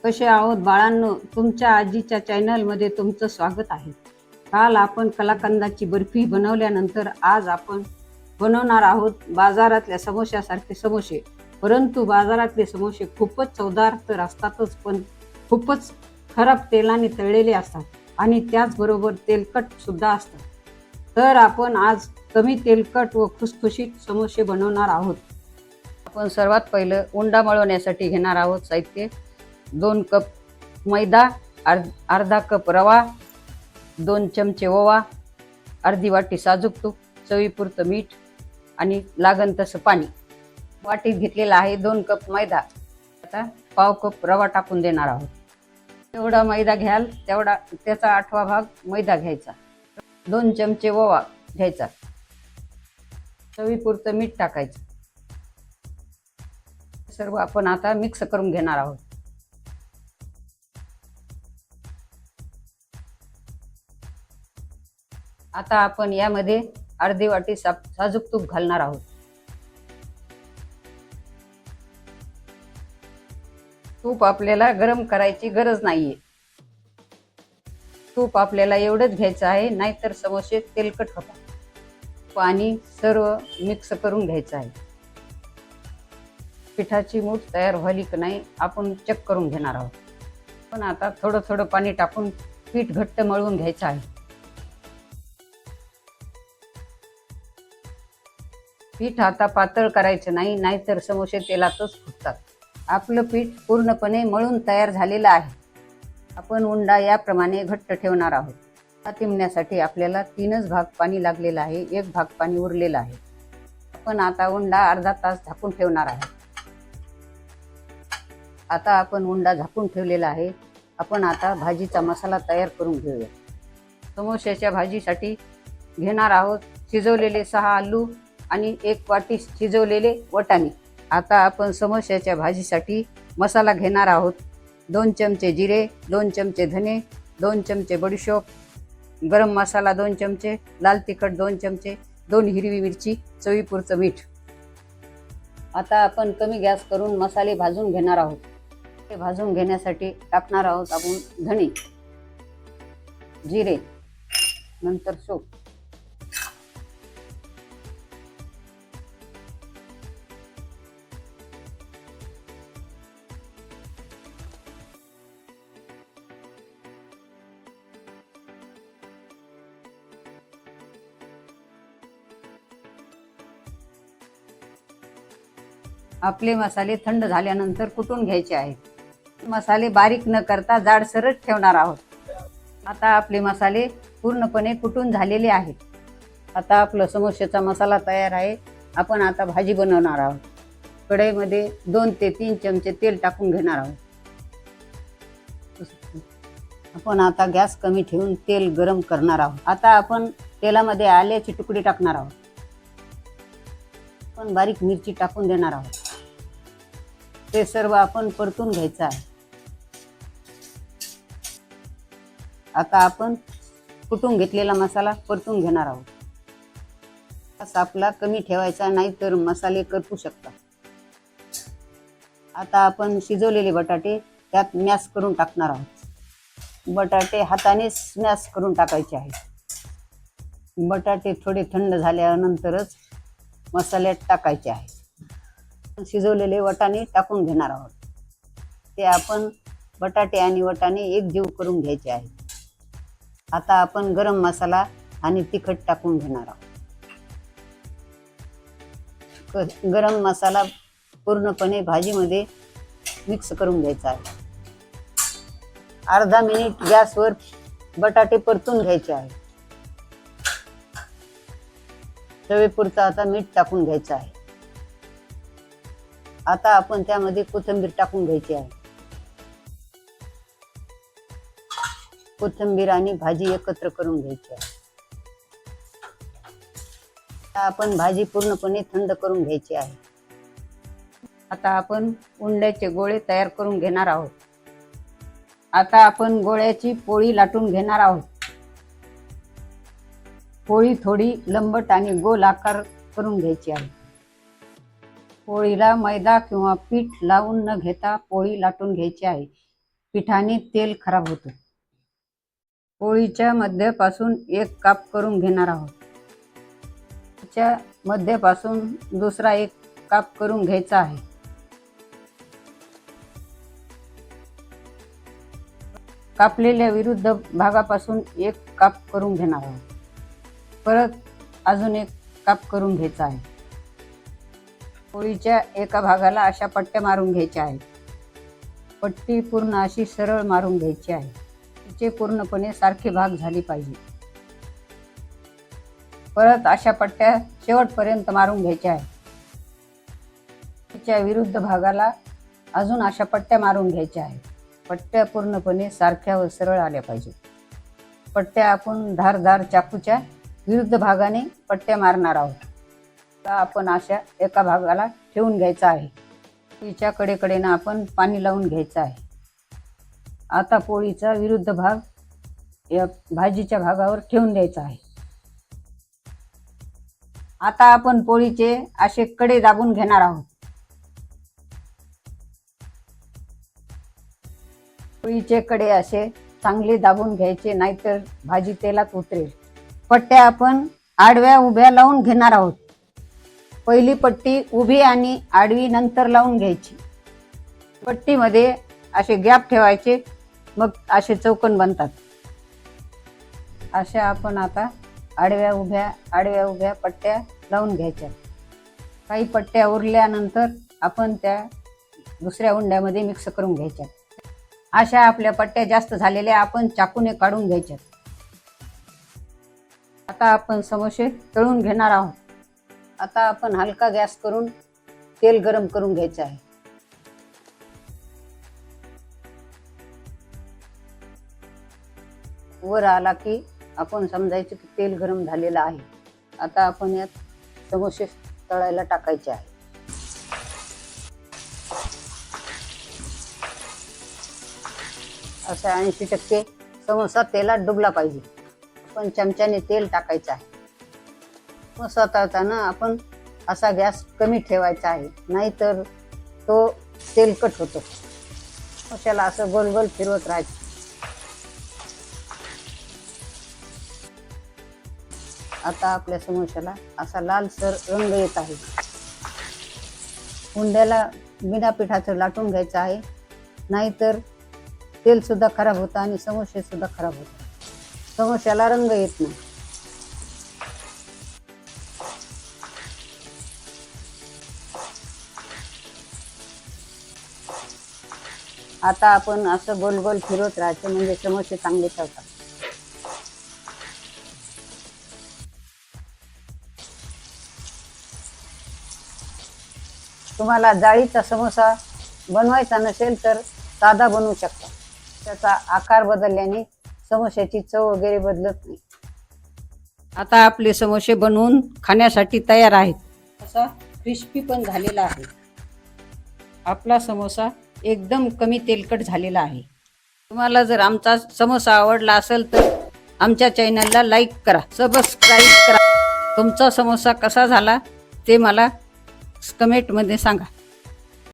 कसे आहोत बाळांनो, तुमच्या आजीच्या चॅनलमध्ये तुमचं स्वागत आहे. काल आपण कलाकंदाची बर्फी बनवल्यानंतर आज आपण बनवणार आहोत बाजारातल्या समोश्यासारखे समोसे. परंतु बाजारातले समोसे खूपच चवदार तर असतातच, पण खूपच खराब तेलाने तळलेले असतात आणि त्याचबरोबर तेलकट सुद्धा असतात. तर आपण आज कमी तेलकट व खुसखुशीत समोसे बनवणार आहोत. आपण सर्वात पहिलं उंडा मळवण्यासाठी घेणार आहोत साहित्य: 2 कप मैदा, अर्धा कप रवा, 2 चमचे ओवा, अर्धी वाटी साजूक तूप, चवीपुरतं मीठ आणि लागण तसं पाणी. वाटीत घेतलेला आहे 2 कप मैदा. आता पाव कप रवा टाकून देणार आहोत. जेवढा मैदा घ्याल तेवढा त्याचा 8वा भाग मैदा घ्यायचा. 2 चमचे ओवा घ्यायचा. चवीपुरतं मीठ टाकायचं. सर्व आपण आता मिक्स करून घेणार आहोत. आता आपण यामध्ये अर्धी वाटी साजूक तूप घालणार आहोत. तूप आपल्याला गरम करायची गरज नाहीये. तूप आपल्याला एवढंच घ्यायचं आहे, नाहीतर समोसे तेलकट होतात. पाणी सर्व मिक्स करून घ्यायचं आहे. पिठाची मूठ तयार व्हाली की नाही आपण चेक करून घेणार आहोत. पण आता थोडं थोडं पाणी टाकून पीठ घट्ट मळून घ्यायचं आहे. पीठ आता पातळ करायचं नाही, नाहीतर समोसे तेलातच फुटतात. आपलं पीठ पूर्णपणे मळून तयार झालेलं आहे. आपण उंडा याप्रमाणे घट्ट ठेवणार आहोत. पातिमण्यासाठी आपल्याला 3च भाग पाणी लागलेलं आहे, 1 भाग पाणी उरलेलं आहे. आपण आता उंडा अर्धा तास झाकून ठेवणार आहे. आता आपण उंडा झाकून ठेवलेला आहे. आपण आता भाजीचा मसाला तयार करून घेऊया. समोश्याच्या भाजीसाठी घेणार आहोत शिजवलेले 6 आलू आणि 1 वाटी शिजवलेले वाटाणे. आता आपण समोश्याच्या भाजीसाठी मसाला घेणार आहोत. 2 चमचे जिरे, 2 चमचे धने, 2 चमचे बडीशोप, गरम मसाला 2 चमचे, लाल तिखट 2 चमचे, 2 हिरवी मिरची, चवीपुरतं मीठ. आता आपण कमी गॅस करून मसाले भाजून घेणार आहोत. ते भाजून घेण्यासाठी टाकणार आहोत आपण धणे, जिरे, नंतर शोप. आपले मसाले थंड झाल्यानंतर कुटून घ्यायचे आहेत. मसाले बारीक न करता जाडसरच ठेवणार आहोत. आता आपले मसाले पूर्णपणे कुटून झालेले आहेत. आता आपला समोश्याचा मसाला तयार आहे. आपण आता भाजी बनवणार आहोत. कढईमध्ये 2 ते 3 चमचे तेल टाकून घेणार आहोत. आपण आता गॅस कमी ठेवून तेल गरम करणार आहोत. आता आपण तेलामध्ये आल्याची तुकडी टाकणार आहोत. आपण बारीक मिरची टाकून देणार आहोत. ते सर्व आपण परतून घ्यायचं आहे. आता आपण कुटून घेतलेला मसाला परतून घेणार आहोत. गॅस आपला कमी ठेवायचा, नाही तर मसाले करपू शकतात. आता आपण शिजवलेले बटाटे त्यात मॅश करून टाकणार आहोत. बटाटे हाताने स्मॅश करून टाकायचे आहेत. बटाटे थोडे थंड झाल्यानंतरच मसाल्यात टाकायचे आहे. शिजवलेले वाटाणे टाकून घेणार आहोत. ते आपण बटाटे आणि वाटाणे एक जीव करून घ्यायचे आहे. आता आपण गरम मसाला आणि तिखट टाकून घेणार आहोत. गरम मसाला पूर्णपणे भाजीमध्ये मिक्स करून घ्यायचा आहे. अर्धा मिनिट गॅसवर बटाटे परतून घ्यायचे आहे. चवीपुरतं आता मीठ टाकून घ्यायचं आहे. आता आपण त्यामध्ये कोथिंबीर टाकून घ्यायची आहे. कोथिंबीर आणि भाजी एकत्र करून घ्यायची आहे. आता आपण भाजी पूर्णपणे थंड करून घ्यायची आहे. आता आपण उंड्याचे गोळे तयार करून घेणार आहोत. आता आपण गोळ्याची पोळी लाटून घेणार आहोत. पोळी थोडी लंबट आणि गोल आकार करून घ्यायची आहे. पोळीला मैदा किंवा पीठ लावून न घेता पोळी लाटून घ्यायची आहे. पिठाने तेल खराब होतं. पोळीच्या मध्यापासून एक काप करून घेणार आहोत. च्या मध्यापासून दुसरा एक काप करून घ्यायचा आहे. कापलेल्या विरुद्ध भागापासून एक काप करून घेणार आहोत. परत अजून एक काप करून घ्यायचा आहे. पोळीच्या एका भागाला अशा पट्ट्या मारून घ्यायच्या आहेत. पट्टी पूर्ण अशी सरळ मारून घ्यायची आहे. तिचे पूर्णपणे सारखे भाग झाले पाहिजे. परत अशा पट्ट्या शेवटपर्यंत मारून घ्यायच्या आहेत. तिच्या विरुद्ध भागाला अजून अशा पट्ट्या मारून घ्यायच्या आहेत. पट्ट्या पूर्णपणे सारख्या व सरळ आल्या पाहिजेत. पट्ट्या आपण धारदार चाकूच्या विरुद्ध भागाने पट्ट्या मारणार आहोत. आता आपण अशा एका भागाला ठेवून घ्यायचा आहे. पोळीच्या कडेकडेनं आपण पाणी लावून घ्यायचं आहे. आता पोळीचा विरुद्ध भाग या भाजीच्या भागावर ठेवून द्यायचा आहे. आता आपण पोळीचे असे कडे दाबून घेणार आहोत. पोळीचे कडे असे चांगले दाबून घ्यायचे, नाहीतर भाजी तेलात उतरेल. पट्ट्या आपण आडव्या उभ्या लावून घेणार आहोत. पहिली पट्टी उभी आणि आडवी नंतर लावून घ्यायची. पट्टीमध्ये असे गॅप ठेवायचे, मग असे चौकोन बनतात. अशा आपण आता आडव्या उभ्या पट्ट्या लावून घ्यायच्या. काही पट्ट्या उरल्यानंतर आपण त्या दुसऱ्या उंड्यामध्ये मिक्स करून घ्यायच्या. अशा आपल्या पट्ट्या जास्त झालेल्या आपण चाकूने काढून घ्यायच्या. आता आपण समोसे तळून घेणार आहोत. आता आपण हलका गॅस करून तेल गरम करून घ्यायचं आहे. वर आला की आपण समजायचं की तेल गरम झालेलं आहे. आता आपण यात समोसे तळायला टाकायचे आहे. असा 80% समोसा तेलात डुबला पाहिजे. आपण चमच्याने तेल टाकायचं आहे. समोसा तळताना आपण असा गॅस कमी ठेवायचा आहे, नाहीतर तो तेलकट होतो. समोस्याला असं गोल गोल फिरवत राहायचं. आता आपल्या समोस्याला असा लालसर रंग येत आहे. उंड्याला बिना पिठाचं लाटून घ्यायचं आहे, नाहीतर तेल सुद्धा खराब होतं आणि समोसे सुद्धा खराब होतात. समोस्याला रंग येत नाही. आता आपण असं गोल गोल फिरवत राहायचं, म्हणजे समोसे चांगले ठेवतात. तुम्हाला जाळीचा समोसा बनवायचा नसेल तर साधा बनवू शकता. त्याचा आकार बदलल्याने समोस्याची चव वगैरे बदलत नाही. आता आपले समोसे बनवून खाण्यासाठी तयार आहेत. असा क्रिस्पी पण झालेला आहे. आपला समोसा एकदम कमी तेलकट झालेला आहे. तुम्हाला जर आमचा समोसा आवडला असेल तर आमच्या चॅनलला लाईक करा, सबस्क्राईब करा. तुमचा समोसा कसा झाला ते मला कमेंटमध्ये सांगा.